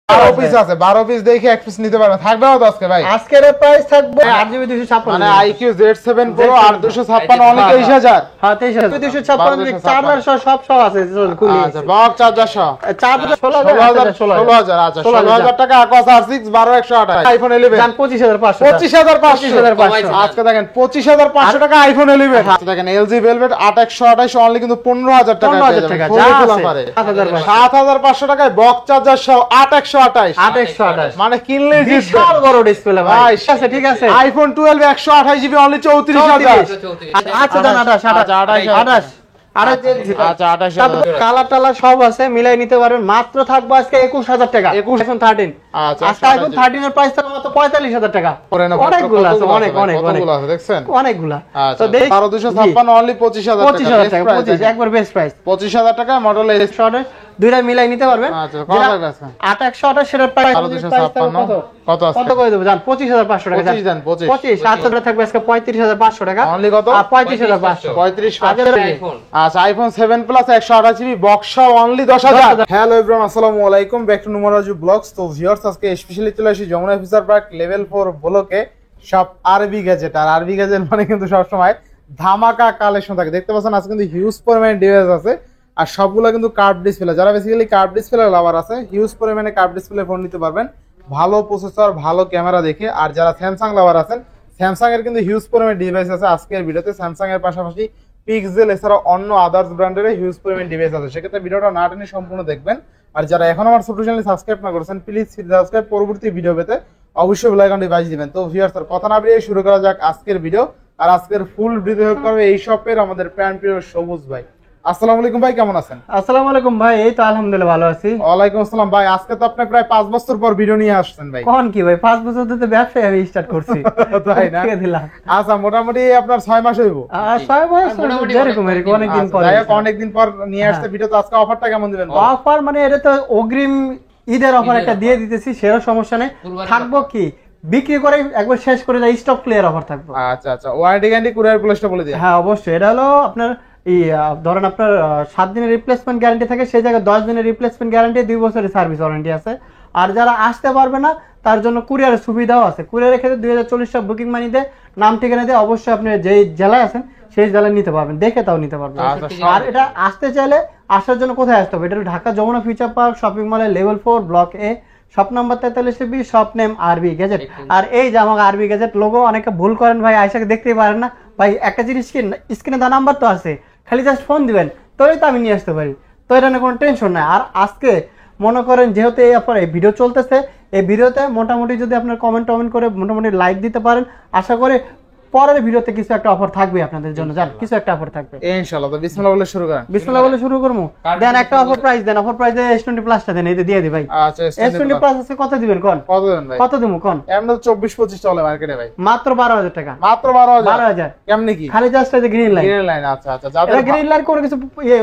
12 piece আছে, 12 piece দেখে এক পিস নিতে পারবেন। থাকবে কত আজকে ভাই? আজকের প্রাইস থাকবে 8GB 256 মানে IQ Z7 Pro 8256 অনলি 23000। হ্যাঁ 23000 256 চার্জার সব আছে খুলি। আচ্ছা বক্স চার্জার সহ চার্জার 16000 আচ্ছা 16000 টাকা Aquas R6 12128 আইফোন 11 জান 25500 25500 আজকে দেখেন 25500 টাকা আইফোন 11। আচ্ছা দেখেন LG Velvet 8128 অনলি কিন্তু 15000 টাকা পেয়ে যাবেন। যা আছে 7500 টাকায় বক্স চার্জার সহ 8128 মানে কিনলে বিশাল বড় ডিসপ্লে ভাই। ঠিক আছে আইফোন 12 128GB অনলি 34000। আচ্ছা জান 28 কালার টালার সব আছে, মিলাই নিতে পারবেন। মাত্র থাকবে আজকে 21000 টাকা। 13 আজকে আইফোন 13 এর প্রাইস থাকবে মাত্র 45000 টাকা। অনেকগুলো আছে, অনেকগুলো আছে দেখছেন, অনেকগুলো। তো দেখ 12256 অনলি 25000 টাকা। 25 একবার বেস্ট প্রাইস 25000 টাকা মডেল এস শর্টে দুইটা মিলাই নিতে পারবেন। আচ্ছা কত টাকা আছে? 8128 সেটার প্রাইস কত আছে? কত করে দেব জান? 25500 টাকা। 25 দেন 25 700 থাকবে আজকে 35500 টাকা। অনলি কত? 35500 35 আচ্ছা আইফোন 7 প্লাস 128GB বক্স সহ অনলি 10000। হ্যালো एवरीवन আসসালামু আলাইকুম, ব্যাক টু নুমারাজু ব্লগস। তো ভিউয়ার্স আজকে স্পেশালি চলে আসি যমুনা ফিচার পার্ক লেভেল 4 ব্লকে সব আরবি গ্যাজেট। আর আরবি গ্যাজেট মানে কিন্তু সব সময় ধামাকা কালেকশন থাকে। দেখতে পাচ্ছেন আজকে কিন্তু হিউজ পরিমাণে ডিভাইস আছে আর সবগুলো কিন্তু কার্ভ ডিসপ্লে। যারা বেসিক্যালি কার্ভ ডিসপ্লে লাভার আছে হিউজ পরিমাণে কার্ভ ডিসপ্লে ফোন নিতে পারবেন ভালো প্রসেসর ভালো ক্যামেরা দেখে। আর যারা স্যামসাং লাভার আছেন স্যামসাং এর কিন্তু হিউজ পরিমাণে ডিভাইস আছে আজকের ভিডিওতে। স্যামসাং এর পাশাপাশি পিক্সেল এছাড়া অন্য আদার্স ব্র্যান্ডের হিউজ পরিমাণে ডিভাইস আছে, সেক্ষেত্রে ভিডিওটা না টেনে সম্পূর্ণ দেখবেন। আর যারা এখন আমার ছোট চ্যানেল সাবস্ক্রাইব না করেছেন প্লিজ সাবস্ক্রাইব, পরবর্তী ভিডিও পেতে অবশ্যই বেল আইকনটি বাজিয়ে দিবেন। তো ভিউয়ার্স কথা না বাড়িয়ে শুরু করা যাক আজকের ভিডিও। আর আজকের ফুল ভিডিও হেল্প করবে এই শপের আমাদের প্রিয় সবুজ ভাই। আসসালামু আলাইকুম ভাই, কেমন আছেন? আসসালামু আলাইকুম ভাই, এই তো আলহামদুলিল্লাহ ভালো আছি। ওয়ালাইকুম আসসালাম ভাই, আজকে তো আপনি প্রায় 5 বছর পর ভিডিও নিয়ে আসছেন ভাই। কোন কি ভাই 5 বছর ধরে ব্যবসা আমি স্টার্ট করছি তাই না? আচ্ছা মোটামুটি আপনার 6 মাস হইবো। 6 মাস এরকম অনেক দিন পর। অনেক দিন পর নিয়ে আসছে ভিডিও। তো আজকে অফারটা কেমন দিবেন? অফার মানে এটা তো অগ্রিম ঈদের অফার একটা দিয়ে দিতেছি, সেরকম সমস্যা নেই। থাকবো কি বিক্রি করে একবার শেষ করে যায় স্টক ক্লিয়ার অফার থাকবে। আচ্ছা আচ্ছা ওয়ারেন্টি গ্যারান্টি কুরিয়ার প্লেসটা বলে দিন। হ্যাঁ অবশ্যই, এটা হলো আপনার ধরেন আপনার 7 দিনের রিপ্লেসমেন্ট গ্যারান্টি থাকে, সেই জায়গায় 10 দিনের রিপ্লেসমেন্ট গ্যারান্টি, 2 বছরের সার্ভিস ওয়ারেন্টি আছে। আর যারা আসতে পারবে না তার জন্য কুরিয়ারের সুবিধাও আছে। কুরিয়ারের ক্ষেত্রে 2040 টাকা বুকিং মানি দিয়ে নাম ঠিকানা দিয়ে অবশ্যই আপনি যেই জেলায় আছেন সেই জেলায় নিতে পারবেন, দেখে তাও নিতে পারবেন। আর এটা আসতে চাইলে আসার জন্য কোথায় আসতে হবে? এটা Dhaka Jamuna future park shopping মলের level 4 block A, shop number 43B, shop name RB gadget. আর এই যে আমার আরবি গ্যাজেট লোগো অনেকে ভুল করেন ভাই, আয়সাকে দেখতেই পারেন না ভাই। একটা জিনিস কি স্ক্রিনে দা নাম্বার তো আছে, খালি জাস্ট ফোন দিবেন তোই তো আমি নিয়ে আসতে পারি, তো এটা নিয়ে কোনো টেনশন নাই। আর আজকে মনে করেন যেহেতু এই আপনার এই ভিডিও চলতেছে, এই ভিডিওতে মোটামুটি যদি আপনার কমেন্ট করে মোটামুটি লাইক দিতে পারেন, আশা করি পরের ভিডিওতে কিছু একটা অফার থাকবে আপনাদের জন্য। জান কিছু একটা অফার থাকবে ইনশাআল্লাহ। তো বিসমিল্লাহ বলে শুরু করেন। বিসমিল্লাহ বলে শুরু করব। দেন একটা অফার প্রাইস দেন, অফার প্রাইসে S20 প্লাসটা দেন, এই দিয়ে দিই ভাই। আচ্ছা S20 প্লাস আছে কত দিবেন কোন? কত দেবেন ভাই? কত দেবো কোন? এমন 24-25 চলে মার্কেটে ভাই। মাত্র 12000 টাকা। মাত্র 12000। 12000 কেমনে কি? খালি জাস্ট এই গ্রিন লাইন। গ্রিন লাইন আচ্ছা আচ্ছা। যাদের গ্রিন লাইন কোনো কিছু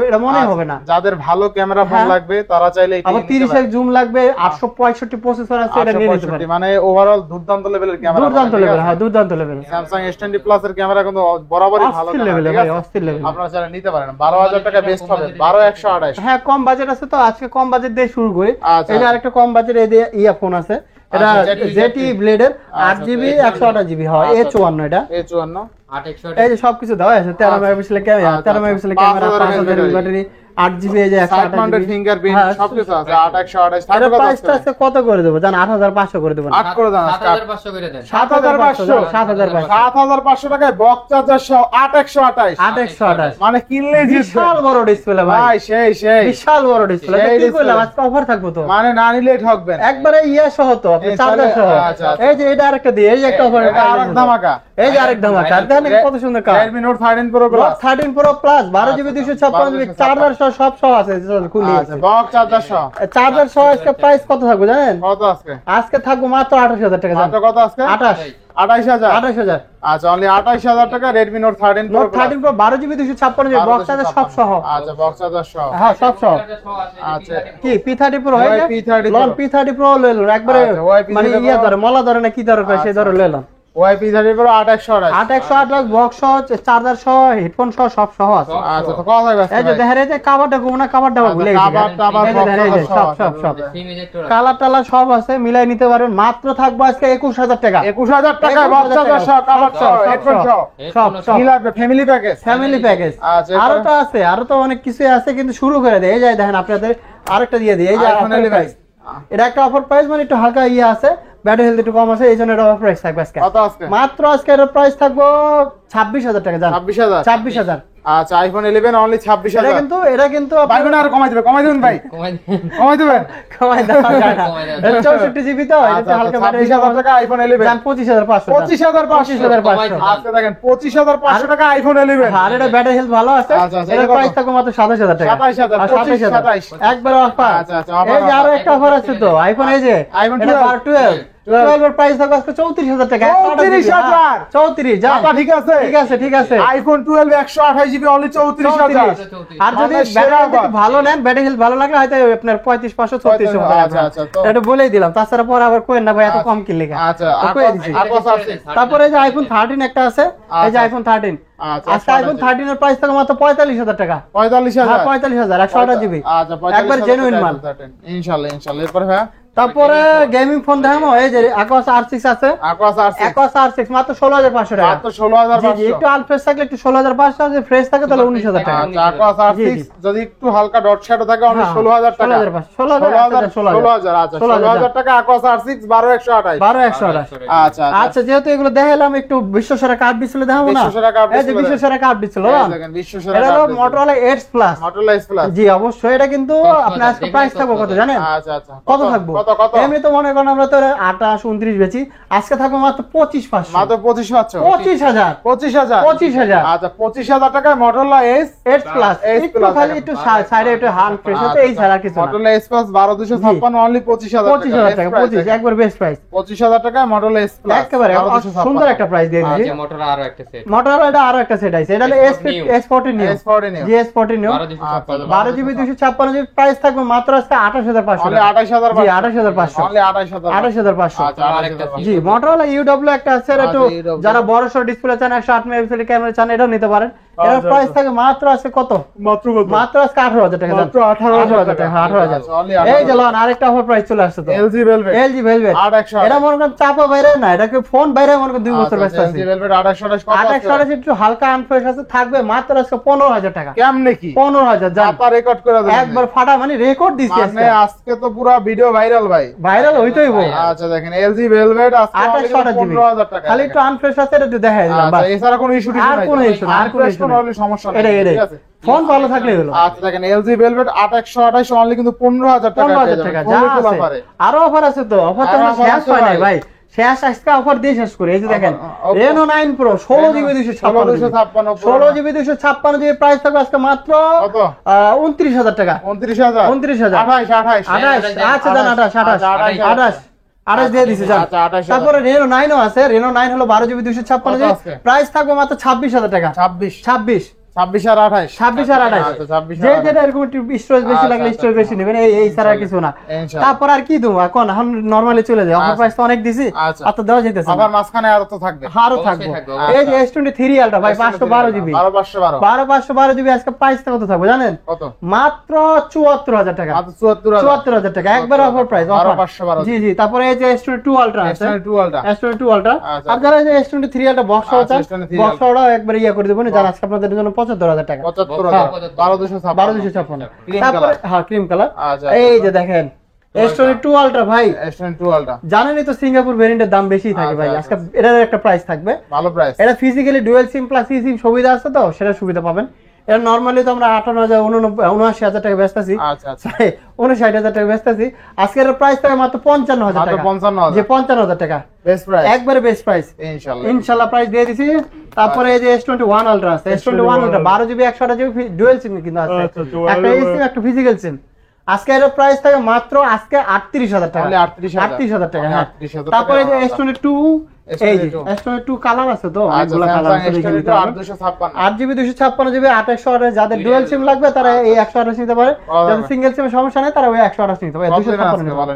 এটা মনে হবে না। যাদের ভালো ক্যামেরা ফোন লাগবে তারা চাইলে এটা আবার 30 এর জুম লাগবে, 865 প্রসেসর আছে, এটা নিয়ে নিতে পারেন। মানে ওভারঅল দুর্দান্ত লেভেলের ক্যামেরা। দুর্দান্ত লেভেল, হ্যাঁ দুর্দান্ত লেভেল। Samsung S20 প্লাস এর ক্যামেরা কিন্তু বরাবরই ভালো লেভেল ভাই, অস্থির লেভেল। আপনারা চাইলে নিতে পারেন। 12000 টাকা বেস্ট হবে। 12128। হ্যাঁ কম বাজেট আছে, তো আজকে কম বাজেট দিয়ে শুরু করি। এটা আরেকটা কম বাজেট এই দিয়ে ইয়ারফোন আছে, এটা ZT ব্লেডের 8GB 128GB হয়, A54 এটা। A54 এই যে সবকিছু দেওয়া আছে, 13 মেগাপিক্সেলের ক্যামেরা, 13 মেগাপিক্সেলের ক্যামেরা, 5000 এর ব্যাটারি, 8GB এই যে 128GB ফিঙ্গারপ্রিন্ট সবকিছু আছে। 8128 এর প্রাইসটা আছে কত করে দেব জান? 8500 করে দেব। 8 করে দেন, 7500 করে দেন। 7500 টাকায় বক্স চার্জার সহ 8128 মানে কিনলে বিশাল বড় ডিসপ্লে ভাই, সেই বিশাল বড় ডিসপ্লে। কি কইলাম আজকে অফার থাকবে তো, মানে না নিলে ঠকবেন একবারে ইয়া সহ তো, আপনি চার্জার সহ। এই যে এটা আরেকটা দিয়ে, এই যে একটা অফার, এটা আরেক ধামাকা। এই যে আরেক ধামাকা, দেখেন কত সুন্দর কাজ। Redmi Note 13 Pro Plus 13 Pro Plus 12GB 256GB charger সহ সব আছে, খুলি আচ্ছা বক্স চার্জার সহ। চার্জার সহ আজকে প্রাইস কত থাকবে জানেন? কত আজকে? আজকে থাকবে মাত্র 28000 টাকা। মাত্র কত আজকে? 28000। আচ্ছা অনলি 28000 টাকা Redmi Note 13 Pro 12GB 256GB box charger সব সহ। আচ্ছা বক্স চার্জার সহ, হ্যাঁ সব সহ। আচ্ছা কি P30 Pro হয়ে P30 P30 Pro লইলো একবারে, মানে ইয়া ধরে মলা ধরে না কি ধরে সেই ধরে লইলাম। ওয়াইপি 8128 8128 বক্স সহ চার্জার সহ হেডফোন সহ সব সহ আছে। আচ্ছা তো কথা হবে এই যে দেখেন এই যে কভারটা ঘুমনা কভারটা ভুলে গেছি, কভার এই যে দেখেন, এই যে সব কালার টালার সব আছে, মিলাই নিতে পারবেন। মাত্র থাকবে আজকে 21000 টাকা। 21000 টাকা বাচ্চাদের সহ কভার সহ হেডফোন সহ সব মিলাবে ফ্যামিলি প্যাকেজ। Family package. আচ্ছা, আরো তো আছে, আরো তো অনেক কিছু আছে, কিন্তু শুরু করে দেয়। এই যে দেখেন আপনাদের আরেকটা দিয়ে দিই, এই যে iPhone 11 এটা একটা অফার প্রাইস, মানে একটু হালকা ইয়ে আছে, ব্যাটারি হেলথ একটু কম আছে, এই জন্য এটা অফার প্রাইস থাকবে আজকে। কত আজকে? মাত্র আজকে এর প্রাইস থাকবো 26000 টাকা। জান 26000। আচ্ছা আইফোন 11 অনলি 26000। এটা কিন্তু ভাই বোন আর কমাই দিবেন ভাই, কমাই দিবেন। কমাই দাও না, 64 জিবি তো, এটা হালকা ব্যাটারি। 26000 টাকা আইফোন 11। জান 25500। 25500। আজকে দেখেন 25500 টাকা আইফোন 11। আর এটা ব্যাটারি হেলথ ভালো আছে। আচ্ছা, এর প্রাইস থাকবে মাত্র 27000 টাকা। 27000 27 একবার অফার। আচ্ছা, এই যে আরো একটা অফার আছে তো আইফোন, এই যে iPhone এটা 12 এর প্রাইস থাকবে আজকে 34000 টাকা। 34000 34 যা আপা ঠিক আছে, ঠিক আছে। IPhone 12 128 GB only 34000। আর যদি ব্যাটারি হেলথ ভালো নেন, ব্যাটারি হেলথ ভালো লাগলে হয়তো আপনার 3500 3600 আচ্ছা, আচ্ছা, তো এটা বলেই দিলাম। তাছাড়া পরে আবার কোয়েন না ভাই এত কম কি লেখা। আচ্ছা তো কয়ে দিছি। তারপরে এই যে আইফোন 13 একটা আছে, এই যে আইফোন 13। আজকে আইফোন 13 এর প্রাইস থাকবে মাত্র 45000 টাকা। 45000। হ্যাঁ 45000 128 জিবি। আচ্ছা 45000 একবার জেনুইন মাল। ইনশাআল্লাহ এরপর হ্যাঁ তারপরে গেমিং ফোন দেখাবো, এই যে Aquos R6 আছে। Aquos R6 মাত্র 16500 টাকা। মাত্র 16500। জি একটু আনফ্রেশ থাকলে একটু 16500, যদি ফ্রেশ থাকে তাহলে 19000 টাকা। আচ্ছা Aquos R6 যদি একটু হালকা ডট শ্যাডো থাকে অনলি 16000 টাকা। 16000 আচ্ছা 16000 টাকা Aquos R6 12128। 12128। আচ্ছা আচ্ছা যেহেতু এগুলো দেখালাম, একটু বিশ্বসেরা কার্ড ডিসপ্লে দেখাবো না? এই যে বিশ্বসেরা কার্ড ডিসপ্লে, দেখেন বিশ্বসেরা এটা হলো Motorola Edge Plus। Motorola Edge Plus। জি অবশ্যই। এটা কিন্তু আপনার আজকে প্রাইস থাকবে কত জানেন? আচ্ছা আচ্ছা কত থাকবে? এমনি তো মনে করেন আমরা তো 28 29 বেচি, আজকে থাকবে মাত্র 25500। মাত্র 25500। 25000। 25000। আচ্ছা 25000 টাকায় Motorola Edge Plus। একটু খালি একটু সাইডে একটু হান ফ্রেশ আছে, এই ছাড়া কিছু না। Motorola Edge Plus 12256 অনলি 25000 টাকা। 25 একবার বেস্ট প্রাইস। 25000 টাকায় Motorola Edge Plus একেবারে সুন্দর একটা প্রাইস দিয়ে দিয়েছি। আচ্ছা Motorola আরো একটা সেট। Motorola এটা আরো একটা সেট আছে, এটা হলো S14 নিউ। জি S14 new 12 GB 256 GB. Price থাকবে মাত্র আজকে 28500 অনলি 28500। জি 28500 অনলি 28500। 28500। আচ্ছা আরেকটা জি Motorola UW একটা আছে, একটু যারা বড় সর ডিসপ্লে চান, 108 মেগাপিক্সেলের ক্যামেরা চান, এটাও নিতে পারেন। এর প্রাইস থাকে মাত্র আজকে কত? মাত্র আজকে 18000 টাকা। মাত্র 18000 টাকা। 18000। অনলি এই যে লন আরেকটা অফার প্রাইস চলে আসছে তো, LG Velvet। LG Velvet 8100। এটা মনে করেন চাপা বাইরে না, এটাকে ফোন বাইরে মনে করেন 2 বছর ব্যস্ত আছে। LG Velvet 8128 কত আছে? 28 একটু হালকা আনফ্রেশ আছে, থাকবে মাত্র আজকে 15000 টাকা। কেমনে কি 15000 যা আপা রেকর্ড করে দেন একবার ফাটা, মানে রেকর্ড দিছি মানে আজকে তো পুরো ভিডিও ভাইরাল ভাই, ভাইরাল হইতোই বল। আচ্ছা দেখেন LG Velvet আজকে 28 জিবি 15000 টাকা। খালি একটু আনফ্রেশ আছে, এটা একটু দেখাই দিলাম আচ্ছা বাস। এছাড়া কোনো ইস্যু আর কোনো ইস্যু না, আর কোনো ইস্যু না। কোনো সমস্যা নেই, এটাই ঠিক আছে। ফোন ভালো থাকলেই হলো। আচ্ছা দেখেন LG Velvet 8128 অনলি কিন্তু 15000 টাকা। 15000 টাকা যা আছে। আরো অফার আছে তো, অফার তো আরো শেষ আছে হয় নাই ভাই। ভাই, শেষ আজকে অফার দিয়ে শেষ করে। এই যে দেখেন ওকে। Reno 9 Pro 16 GB 256 16 GB 256 GB. Price থাকবে আজকে মাত্র কত? 29000 টাকা। 29000 29000 28 28 আচ্ছা জান 28 28 দিয়ে দিছি জান। আচ্ছা 28। তারপরে Reno 9 ও আছে। Reno 9 হলো 12 জিবি 256 জিবি। প্রাইস থাকবে মাত্র 26000 টাকা। 26 26 26 আর 28 26 আর 28 আচ্ছা 26 যে যেটা এরকম একটু স্টোরেজ বেশি লাগলে আচ্ছা, স্টোরেজ বেশি নেবেন, এই ছাড়া কিছু না। ইনশাআল্লাহ। তারপর আর কি দেবো এখন? এখন নরমালি চলে যায়, অফার প্রাইস তো অনেক দিছি, আচ্ছা। আর তো দেওয়া যাইতেছে না। আবার মাঝখানে আরো তো থাকবে, আরো অবশ্যই থাকবো। থাকবে, এই যে S23 আলট্রা ভাই 512 জিবি 512 জিবি আজকে প্রাইসটা কত থাকবে জানেন? কত? মাত্র 74000 টাকা। মাত্র 74000 টাকা একবার অফার প্রাইস। 512 জি জি। তারপরে এই যে S22 আলট্রা আছে, S22 আলট্রা S22 আলট্রা। আচ্ছা। আর যারা এই যে S23 আলট্রা বক্স আচ্ছা, আছে, S23 বক্স ওটা একবার ইয়া করে দেবেন, যারা আজকে আপনাদের জন্য 75000 টাকা। 75000 12256 Cream তারপরে color। হ্যাঁ ক্রিম কালার। আচ্ছা, এই যে দেখেন S22 আলট্রা ভাই, S22 আলট্রা জানেনই তো সিঙ্গাপুর ভেরিয়েন্টের দাম বেশি থাকে ভাই। আচ্ছা, আজকে এটার একটা প্রাইস থাকবে, ভালো প্রাইস। এটা ফিজিক্যালি ডুয়াল সিম প্লাস ই সিম সুবিধা আছে তো, সেটা সুবিধা পাবেন। এটা নরমালি তো আমরা 79000 টাকা বেচতেছি, আচ্ছা আচ্ছা 59000 টাকা বেচতেছি। আজকের প্রাইস থাকে মাত্র 55000 মাত্র টাকা। 55000 যে 55000 টাকা বেস্ট প্রাইস একবারে বেস্ট প্রাইস ইনশাআল্লাহ। ইনশাআল্লাহ প্রাইস দিয়ে দিছি। তারপরে এই যে S21 আলট্রা আছে, S21 ultra 12 GB 128 GB dual SIM কিন্তু আছে, একটা এই সিম একটা ফিজিক্যাল সিম। আজকে এর প্রাইস থাকে মাত্র আজকে 38000 টাকা। তাহলে 38000 টাকা হ্যাঁ। 38000 তারপরে এই যে S22 এই যে S22 কালার আছে তো, অনেকগুলো কালার আছে, দেখে নিতে পারবেন। 8GB 256GB 2828 যাদের ডুয়াল সিম লাগবে তারা এই 128 নিতে পারে, যাদের সিঙ্গেল সিমের সমস্যা নেই তারা ওই 128 নিতে পারে। 256 নিতে পারে।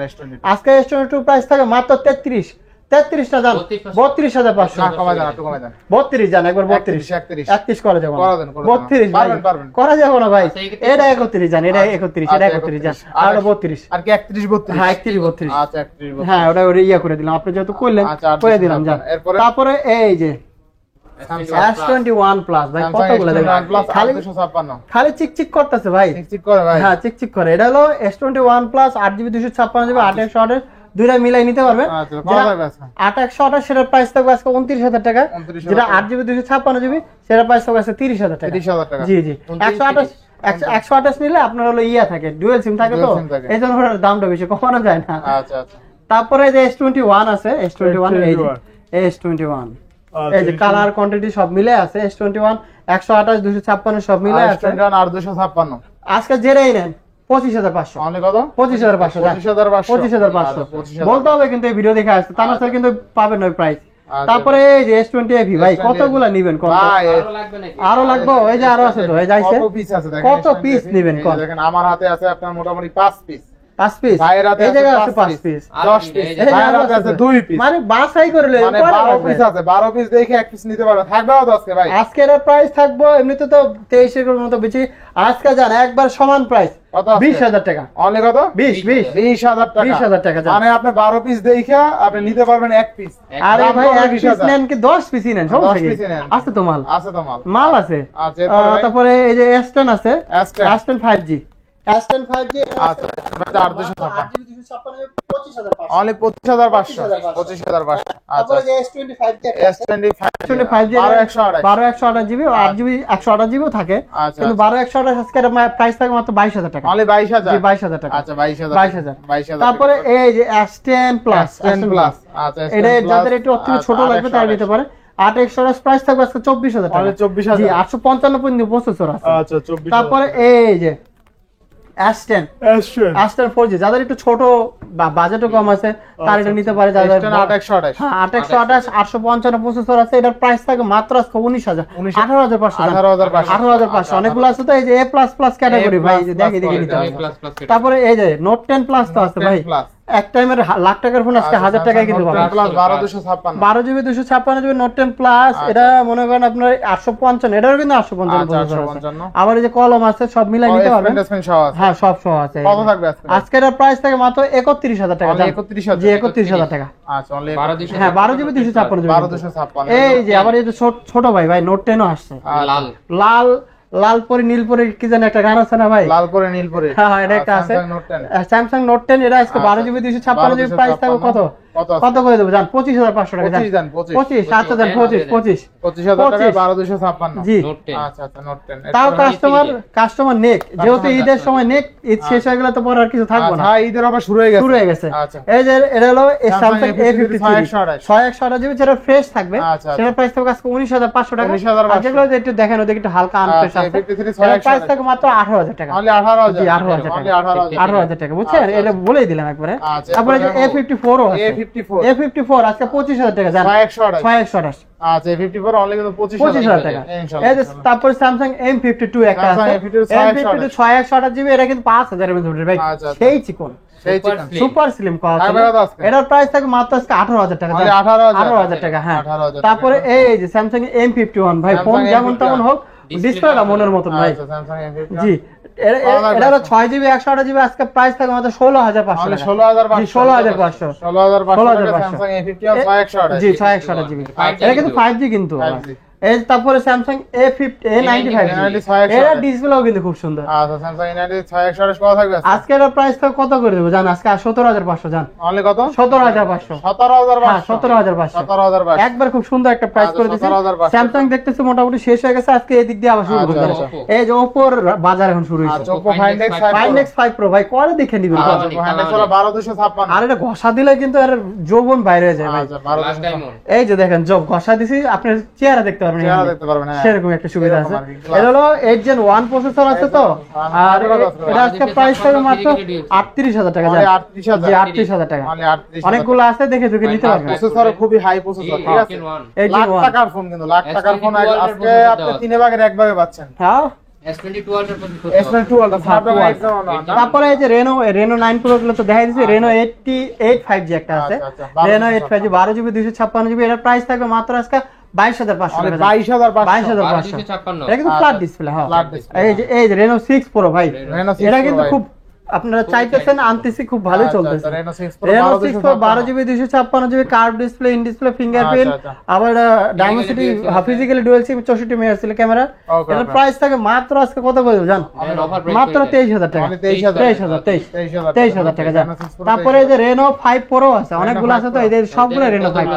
আজকে S22 প্রাইস থাকে মাত্র 33 33টা জান 32,500 না কমাই দেন, একটু কমাই দেন। 32 জান, একবার 32 31 করা যাবে না। 32 পারবেন করা যাবে না ভাই। এটা 31 জান, এটা 31, এটা 31 জান, আর ওটা 32। আর কি 31 32? হ্যাঁ 31 32। আচ্ছা 31 32। হ্যাঁ ওটা ইয়া করে দিলাম, আপনি যেহেতু কইলেন করে দিলাম জান। তারপরে এই যে S21 প্লাস ভাই, কতগুলো দেখেন খালি চিকচিক করতেছে ভাই, চিকচিক করে ভাই। হ্যাঁ চিকচিক করে। এটা হলো S21 প্লাস 8GB 256GB 8 দুইটা মিলাই নিতে পারবেন। আচ্ছা কত টাকা আছে? 8 সেটার প্রাইস থাকবে আজকে 29,000 টাকা। যেটা 8GB 256GB সেটার প্রাইস থাকবে আজকে 30,000 টাকা। 30,000 টাকা। জি 128 নিলে আপনার হলো ইয়া থাকে, ডুয়াল সিম থাকে, তো এই জন্য ওটার দামটা বেশি, কমানো যায় না। আচ্ছা আচ্ছা। তারপরে যে S21 আছে, S21 এই যে S21 এই যে কালার কোয়ান্টিটি সব মিলে আছে। S21 128 256 সব মিলে আছে। আর 256 আজকে জেরেই নেন 25,500। অনলি কত? 25,500 25,500 বলতে হবে কিন্তু এই ভিডিও দেখে আসছে, তা না স্যার কিন্তু পাবেন ওই প্রাইস। তারপরে এই যে S20 ভাই কতগুলা নিবেন কোন? আরো লাগবে, এই যে আরো আছে তো, এই যাইছে কত পিস আছে দেখেন। কত পিস নিবেন কোন? দেখেন আমার হাতে আছে আপনার মোটামুটি 5 পিস। 5 পিস এই জায়গায় আছে 5 পিস 10 পিস এই জায়গায় আছে 2 পিস, মানে বাছাই করে লই, মানে 12 পিস আছে। 12 পিস দেখে এক পিস নিতে পারবেন। থাকবে তো আজকে ভাই? আজকের প্রাইস থাকবে এমনিতে তো 23 এর মতো বেশি, আজকে জান একবার সমান প্রাইস 20,000 টাকা। অনলি কত? 20,000 টাকা। 20,000 টাকা মানে আপনি 12 পিস দেখে আপনি নিতে পারবেন এক পিস। আরে ভাই এক পিস নেন কি 10 পিস নেন, সব থেকে আছে তো মাল, আছে তো মাল আছে। আচ্ছা তারপরে এই যে S10 আছে, S10 5G আচ্ছা আচ্ছা 256 অনলি 25,500 25,500। আচ্ছা S25 12/128GB 8GB 128GB থাকে, কিন্তু 12/128 আজকে প্রাইস থাকে মাত্র 22,000 টাকা। অনলি 22,000। জি 22,000 টাকা। আচ্ছা 22,000। তারপরে এই যে S10 প্লাস আচ্ছা এটা যাদের একটু অত্যন্ত ছোট লাগবে তারা নিতে পারে। 8 প্রাইস থাকবে আজকে 24,000 টাকা। 24,000। জি 855 পর্যন্ত প্রসেসর আছে। আচ্ছা 24,000। তারপরে এই যে S10 4G যাদের একটু ছোট বা বাজেটও কম আছে তারা এটা নিতে পারে। যাদের 828 হ্যাঁ 828 855 প্রসেসর আছে, এটার প্রাইস থাকে মাত্র আজকে 19,000 18,500 অনেকগুলো আছে তো। এই যে A++ ক্যাটাগরি ভাই, এই যে দেখে নিতে হবে। তারপরে এই যে Note 10 Plus তো আছে ভাই, এক টাইমের লাখ টাকার ফোন আজকে 1,000 টাকায় কিনতে পারবেন। 12GB 256GB Note 10 Plus এটা মনে করেন আপনার 855, এটারও কিন্তু 855। আবার এই যে কলম আছে, সব মিলাই নিতে পারবেন। হ্যাঁ সব সহ আছে। কত থাকবে আজকে? আজকের প্রাইস থাকে মাত্র 31,000 টাকা। 31,000। জি 31,000 টাকা। আচ্ছা অনলি হ্যাঁ 12GB 256। 1256। এই যে আবার এই যে ছোট ভাই Note 10 ও আসছে, লাল লাল পরে নীল পরে কি জানি একটা গান আছে না ভাই, লাল পরে নীল পরে। হ্যাঁ এটা একটা আছে Samsung Note 10। এটা আজকে 12GB 256GB প্রাইস থাকবে কত কত করে দেব জান? 25,500 টাকা। 25 আচ্ছা জান 25,000 টাকা 1256। জি আচ্ছা আচ্ছা Note 10 তাও কাস্টমার নেক, যেহেতু ঈদের সময় নেক, ঈদ শেষ হয়ে গেলে তো পরে আর কিছু থাকবে না। হ্যাঁ ঈদের আবার শুরু হয়ে গেছে। আচ্ছা এই যে এটা হলো Samsung A53 628GB যেটা ফ্রেশ থাকবে, সেটার প্রাইস থাকবে আজকে 19,500 টাকা। আর যেগুলো একটু দেখেন ওদের একটু হালকা আনফ্রেশ আছে, এর প্রাইস থাকবে মাত্র 18,000 টাকা। অনলি 18,000। জি 18,000 টাকা। 18,000 টাকা বুঝছেন, এটা বলেই দিলাম একবারে। তারপরে যে A54 ও আছে, A54 আজকে 25,000 টাকা জান, 628। আচ্ছা A54 অনলি কিন্তু 25,000 টাকা। এই যে তারপর Samsung M52 একটা আছে, M52 628GB, এটা কিন্তু 5,000 এর মধ্যে ভাই, সেই চিকন সুপার স্লিম কোয়ালিটি। এটার প্রাইস থাকে মাত্র আজকে 18,000 টাকা। 18,000 টাকা। হ্যাঁ তারপরে এই যে Samsung M51 ভাই, ফোন যেমন তেমন হোক, ডিসপ্লেটা মনের মতন ভাই। জি এটা হলো 6GB 128GB আজকে প্রাইস থাকে মাত্র 16,500 টাকা। 16,500 Samsung A51 628। জি 628GB। এটা কিন্তু 5G কিন্তু। এই তারপরে Samsung A95 এর ডিসপ্লেও কিন্তু খুব সুন্দর। আচ্ছা Samsung A90 628 কত থাকবে আজকে এর প্রাইস তো কত করে দেব জান? আজকে 17,500 জান। অনলি কত? 17,500। 17,500 একবার খুব সুন্দর একটা প্রাইস করে দিয়েছি। Samsung দেখতেছি মোটামুটি শেষ হয়ে গেছে, আজকে এই দিক দিয়ে আবার শুরু করতে হবে। এই যে Oppo বাজার এখন শুরু হইছে। Oppo Find X5 Pro ভাই করে দেখে নিবেন। Find X 1256। আর এটা ঘষা দিলে কিন্তু এর যৌবন বাইরে হয়ে যায় ভাই। এই যে দেখেন জব ঘষা দিছি, আপনার চেহারা দেখতে পারবেন, সেরকম একটা সুবিধা আছে। এটা হলো 8 Gen 1 প্রসেসর আছে তো। আর এটা আজকে প্রাইস থাকবে মাত্র 38,000 টাকা। 38,000 টাকা। অনেকগুলো আছে, দেখে দেখে নিতে পারবেন। প্রসেসর খুবই হাই প্রসেসর, ঠিক আছে। লাখ টাকার ফোন, কিন্তু লাখ টাকার ফোন আজকে আপনি 3 ভাগের 1 ভাগে পাচ্ছেন। হ্যাঁ S22 Ultra প্রসেস করতে S22 Ultra Snapdragon 8 তারপরে এই যে রেনো 9 প্রো গুলো তো দেখাই দিয়েছি, রেনো 88 5G একটা আছে, রেনো 8 5G 12GB 256GB, এর প্রাইস থাকবে মাত্র আজকে 22,500 টাকা। 22,500 এটা কিন্তু ফ্ল্যাট ডিসপ্লে। হ্যাঁ, এই যে রেনো 6 প্রো ভাই, এটা কিন্তু খুব আপনারা চাইতেছেন, আনতেছি, খুব ভালো চলতেছে। Reno 6 pro 12GB 256GB curve display, in display fingerprint, আবার Dimensity physically dual sim 64 megapixel camera. এর প্রাইস থাকে মাত্র আজকে কত করে জান? মাত্র 23,000 টাকা। 23,000 টাকা জান। তারপরে এই যে রেনো 5 প্রো আছে, অনেকগুলো আছে তো, এই যে সবগুলো রেনো 5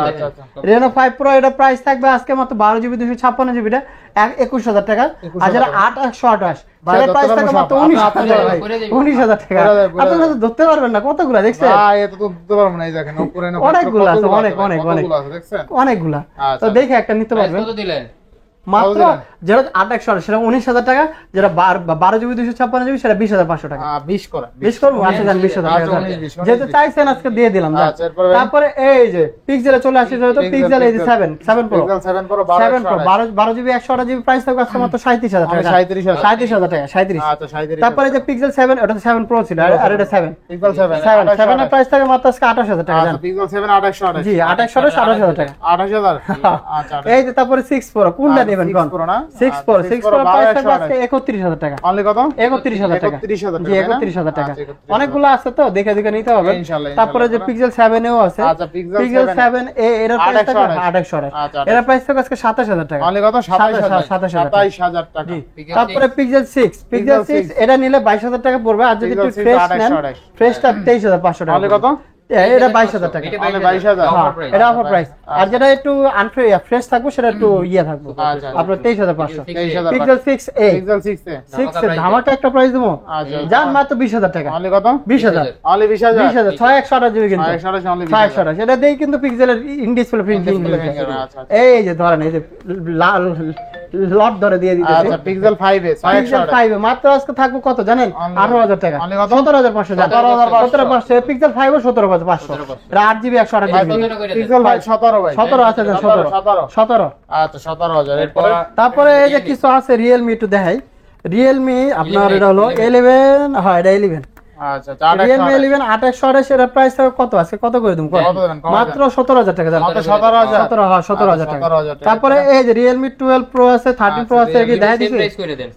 রেনো 5 প্রো, এটা প্রাইস থাকবে আজকে মাত্র 12GB 256GB টা 21,000 টাকা। আর যারা 8/128 সেটা প্রাইস থাকে মাত্র 19,000 টাকা ভাই, 19,000 টাকা। আপনারা তো ধরতে পারবেন না কতগুলো দেখছেন? এটা তো ধরতে পারবো না, এই দেখেন উপরে অনেকগুলো আছে, অনেকগুলা। তো দেখে একটা নিতে পারবেন। কত দিলেন? মাত্র যেটা 8/128 সেটা 19,000 টাকা, যেটা 12GB 256GB সেটা 20,500 টাকা। 20 করে 20 করবো, আচ্ছা জান 20,000 টাকা জান। যেটা চাইছেন আজকে দিয়ে দিলাম জান। তারপরে এই যে পিক্সেলে চলে আসছে, যেহেতু পিক্সেল এই যে 7 প্রো 12GB 128GB প্রাইস থাকবে আজকে মাত্র 37,000 টাকা। 37,000 টাকা 37। আচ্ছা 37। তারপরে যে পিক্সেল 7, ওটা তো 7 প্রো ছিল, আর এটা 7 পিক্সেল 7 এর প্রাইস থাকে মাত্র আজকে 28,000 টাকা জান। পিক্সেল 7 2828 জি 28,000 টাকা। 28,000। আচ্ছা এই যে তারপরে 6 প্রো কোনটা নেবেন কোন? 6 প্রো প্রাইস থাকবে আজকে 31,000 টাকা। অনলি কত? 31,000 টাকা। 31,000 জি 31,000 টাকা। অনেকগুলো আছে তো, দেখে নিতে হবে। তারপরে যে পিক্সেল 7 এও আছে। আচ্ছা পিক্সেল 7 এর প্রাইস থাকবে 28,000। এর প্রাইস থাকবে আজকে 27,000 টাকা। অনলি কত? 27,000 টাকা। তারপরে পিক্সেল 6 এটা নিলে 22,000 টাকা পড়বে, আর যদি একটু ফ্রেশ নেন ফ্রেশটা 23,500 টাকা। অনলি কত? এটা 22,000 টাকা। অনলি 22,000। এটা অফার প্রাইস। আর যেটা একটু ফ্রেশ থাকবে সেটা একটু থাকবে আপনার 23,500। পিক্সেল 6a পিক্সেল 6 এ ধামাকা একটা প্রাইস দেবো জান, মাত্র 20,000 টাকা। অনলি কত? 20,000। অনলি 20,000। 6/128 কিন্তু 6/128 এটা দেই কিন্তু পিক্সেলের ইন ডিসপ্লে প্রিন্টিং। এই যে ধরেন, এই যে লাল লট ধরে দিয়ে দিতেছে। আচ্ছা পিক্সেল 5a 5 মাত্র আজকে থাকবে কত জানেন? 18,000 টাকা। 17,500 জান। 17,500 পিক্সেল 5 ও 17,500। এটা 8GB 128GB। পিক্সেল 17 ভাই 17 আছে জান, 17। আচ্ছা 17,000। এরপর তারপরে এই যে কিছু আছে রিয়েলমি, একটু দেখাই। রিয়েলমি আপনার এটা হলো 11, হ্যাঁ এটা 11। আচ্ছা রিয়েলমি 11 8/128 এর প্রাইস কত আছে? কত করে দিম? মাত্র 17,000 টাকা জান। 17,000 টাকা। তারপরে এই যে রিয়েলমি 12 প্রো আছে, 13 প্রো আছে, কি দেখাই দিছি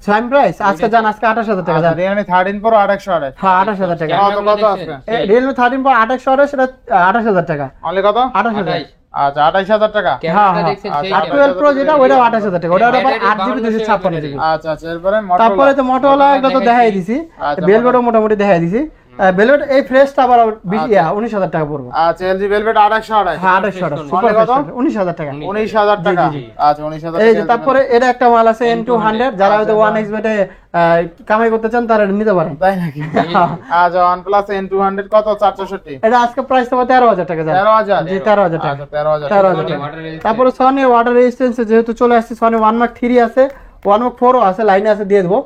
সেম প্রাইস আজকে জান, আজকে 28,000 টাকা জান। Realme 13 pro 8/128। হ্যাঁ 28,000 টাকা। কত আছে? রিয়েলমি 13 প্রো 8/128 সেটা 28,000 টাকা। অনলি কত? 28,000। আচ্ছা 28,000 টাকা। হ্যাঁ 12 প্রো যেটা ওটা 28,000 টাকা, ওটা আবার 8GB 256GB। আচ্ছা এরপরে তারপরে তো মোটরোলা এগুলো তো দেখাই দিছি, ভেলভেটও মোটামুটি দেখাই দিছি। ভেলভেট এই ফ্রেশটা আবার 19,000 টাকা পড়বে। আচ্ছা এলজি ভেলভেট 8/128। হ্যাঁ 8/128 সুপার কত? 19,000 টাকা। 19,000 টাকা। আচ্ছা 19,000 এই যে তারপরে এটা একটা মাল আছে N200, যারা হয়তো 1xBet এ কামাই করতে চান তারা নিতে পারেন। তাই নাকি? আচ্ছা OnePlus N200 কত? 464। এটা আজকে প্রাইস তো 13,000 টাকা জান। 13,000। জি 13,000 টাকা। আচ্ছা 13,000 টাকা। তারপরে Sony ওয়াটার রেজিস্ট্যান্স যেহেতু চলে আসছে, Sony 1 Mark 3 আছে, 1 Mark 4 আছে, লাইনে আছে, দিয়ে দেবো।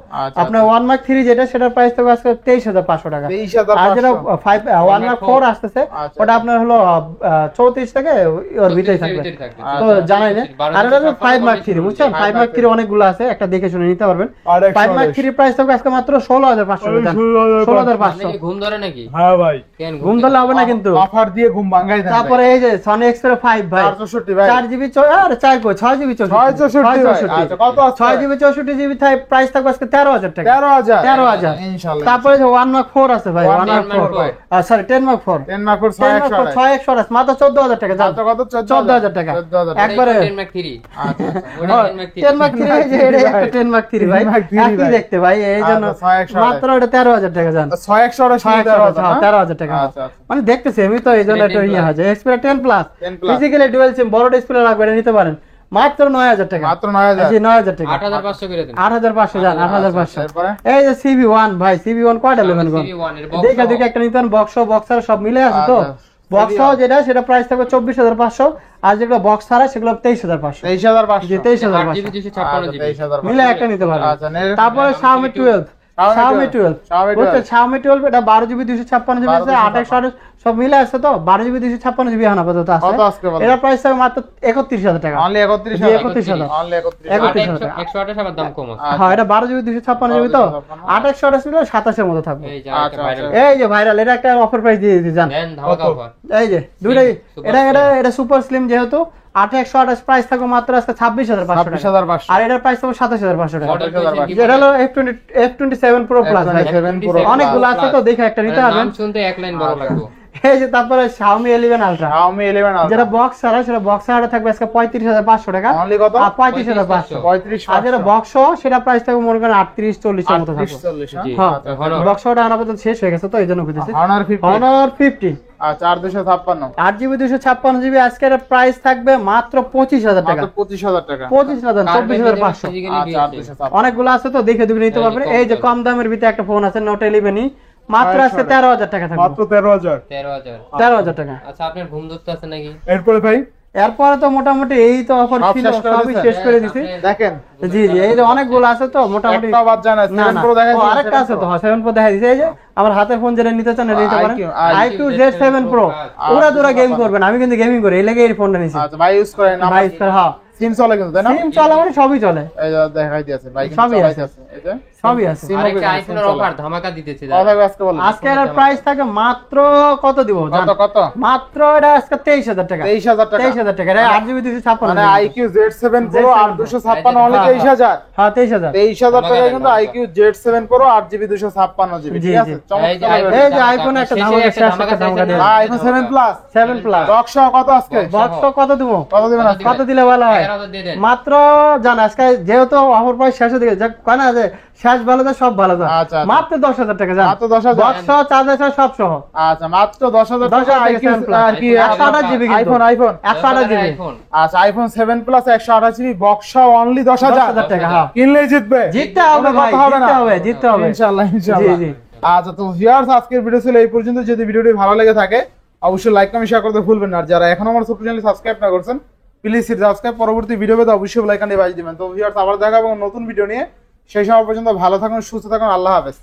আপনার 1 Mark 3 যেটা সেটার প্রাইস থাকবে আজকে 23,500 টাকা। 23,500। আর যেটা 1 Mark 4 আসতেছে ওটা আপনার হলো 34 থেকে ওর ভিতরেই থাকবে। তো জানাই না। আর এটা 5 Mark 3 বুঝছেন, 5 Mark 3 অনেকগুলো আছে, একটা দেখে শুনে নিতে পারবেন। 5 Mark 3 প্রাইস থাকবে আজকে মাত্র 16,500 টাকা। 16,500। ঘুম ধরে নাকি? হ্যাঁ ভাই ঘুম ধরলে হবে না কিন্তু, অফার দিয়ে ঘুম ভাঙাই দেন। তারপরে এই যে Sony Xperia 5 ভাই 464 ভাই 4GB আর 4 কই 6GB 664। আচ্ছা কত আছে? 6GB 64GB প্রাইস থাকবে আজকে 13,000 টাকা। 13,000 ইনশাআল্লাহ। তারপরে যে 1 Mark 4 আছে ভাই, 1 Mark 4 সরি 10 Mark 4 10 Mark 4 628 মাত্র 14,000 টাকা জান। কত? 14,000 টাকা একবারে। 10 Mark 3। আচ্ছা 10 Mark 3 যে এটা একটা 10 Mark 3 ভাই একই দেখতে ভাই, এই জন্য মাত্র এটা 13,000 টাকা জান। 13,000 টাকা। মানে দেখতেছি আমি তো, এই জন্য এটা ইয়ে আছে। Xperia 10 Plus ফিজিক্যালি ডুয়াল সিম বড় ডিসপ্লে লাগবে, এটা নিতে পারেন মাত্র 9,000 টাকা। মাত্র 9,000। জি 9,000 টাকা। 8,500 করে দেন। 8,500 জান, 8,500। এরপরে এই যে CB1 ভাই, CB1 কয়টা নেবেন কোন? দেখে একটা নিতেন, বক্সার সব মিলে আছে তো। বক্সাও যেটা সেটা প্রাইস থাকবে 24,500, আর যেগুলো বক্স ছাড়া সেগুলো 23,500। 23,500। জি 23,500 মিলে একটা নিতে পারেন। তারপরে Xiaomi 12 Xiaomi 12 বুঝছো Xiaomi 12 এটা 12GB 256GB আছে 8 সব মিলে আছে তো 12GB 256GB এখন আপাতত আছে এর প্রাইস আছে মাত্র 31000 টাকা অনলি 31000 31000 অনলি 128 আবার দাম কম আছে হ্যাঁ এটা 12GB 256GB তো 8 ছিল 27 এর মতো থাকবে এই যে আরেকটা ভাইরাল এই যে ভাইরাল এটা একটা অফার প্রাইস দিয়ে দিয়েছি জান দেন ধামাকা অফার এই যে দুইটাই এটা সুপার স্লিম যেহেতু 828 প্রাইস থাকবে মাত্র আজকে 26500 টাকা 26500 আর এটার প্রাইস থাকবে 27500 টাকা মডেল পেয়েছেন কি এটা হলো F27 Pro Plus ভাই অনেকগুলো আছে তো দেখে একটা নিতে পারবেন নাম শুনতে এক লাইন বড় লাগবে এই যে তারপরে Xiaomi 11 Ultra Xiaomi 11 Ultra যেটা বক্স ছাড়া সেটা বক্স ছাড়া থাকবে আজকে 35500 টাকা অনলি কত আর 35500 আর যেটা বক্স সেটা প্রাইস থাকবে মনে করেন 38 40 এর মতো থাকবে 40 জি হ্যাঁ Honor বক্সটা আনাপত শেষ হয়ে গেছে তো এইজন্য কইতেছি Honor 50 Honor 50 আচ্ছা 4256 8GB 256GB আজকের প্রাইস থাকবে মাত্র 25000 টাকা মাত্র 25000 টাকা 25000 24500 আচ্ছা অনেকগুলো আছে তো দেখে দেখে নিতে পারবেন এই যে কম দামের ভিতরে একটা ফোন আছে Note 11 মাত্র আজকে 13000 টাকা থাকবে মাত্র 13000 13000 টাকা আচ্ছা আপনার ঘুম ধরতে আছে নাকি এরপরে ভাই এরপরে তো মোটামুটি এই তো অফার সব ছিল শেষ করে সবই দিয়েছে? শেষ করে দিছি দেখেন জি জি এই যে অনেকগুলো আছে তো মোটামুটি একটা বাদ জানা না 7 না Pro দেখা ও, আরেকটা আছে তো 7 Pro দেখা দিয়েছে এই যে আমার হাতের ফোন যেটা নিতে চান এটা নিতে পারেন IQ Z7 Pro ওরা দুরা গেম করবেন আমি কিন্তু গেমিং করি এই লাগে এই ফোনটা নিছি আচ্ছা ভাই ইউজ করেন না ভাই হ্যাঁ সিম চলে কিন্তু তাই না সিম চলে মানে সবই চলে এই যে দেখাই দিয়েছে ভাই কিন্তু সবই চালাইতে আছে। আছে এই যে সবই আছে সিম আরেকটা আইফোনের অফার ধামাকা দিতেছি কথা আজকে বলেন আজকে এর প্রাইস থাকে মাত্র কত দিব জান কত মাত্র এটা আজকে 23000 টাকা 23000 টাকা 23000 টাকা এটা 8GB 256 মানে IQ Z7 Pro 8256 অনলি 23000 হ্যাঁ 23000 23000 টাকা কিন্তু IQ Z7 Pro 8GB 256GB জি, ঠিক আছে জি। চমৎকার এই যে আইফোন একটা ধামাকা শেষ একটা ধামাকা দিয়ে iPhone 7 Plus 7 প্লাস বক্স কত আজকে বক্স কত দিব কত দিবেন আজকে কত দিলে ভালো হয় 11000 দিয়ে দেন মাত্র জান আজকে যেহেতু অফার প্রাইস শেষের দিকে যা কয় না যে শেষ ভালো যায় সব ভালো যায় আচ্ছা, আচ্ছা। মাত্র 10000 টাকা জান মাত্র 10,000 বক্স সহ চার্জার সহ সব সহ আচ্ছা মাত্র 10000 টাকা 10,000 IQ টাকা আর কি 128GB কিন্তু। আইফোন 128GB আইফোন আচ্ছা iPhone 7 plus 128GB box only 10000 টাকা হ্যাঁ কিনলেই জিতবে জিততে হবে ভাই জিততে হবে ইনশাআল্লাহ ইনশাআল্লাহ জি, জি। আচ্ছা তো ভিউয়ার্স আজকের ভিডিও ছিল এই পর্যন্ত যদি ভিডিওটি ভালো লেগে থাকে অবশ্যই লাইক কমেন্ট শেয়ার করতে ভুলবেন না আর যারা এখনো আমার ছোট চ্যানেল সাবস্ক্রাইব না করছেন প্লিজ সাবস্ক্রাইব পরবর্তী ভিডিও পেতে অবশ্যই বেল আইকনে বাজিয়ে দিবেন তো ভিউয়ার্স আবার দেখা হবে নতুন ভিডিও নিয়ে সেই সময় পর্যন্ত ভালো থাকুন সুস্থ থাকুন আল্লাহ হাফেজ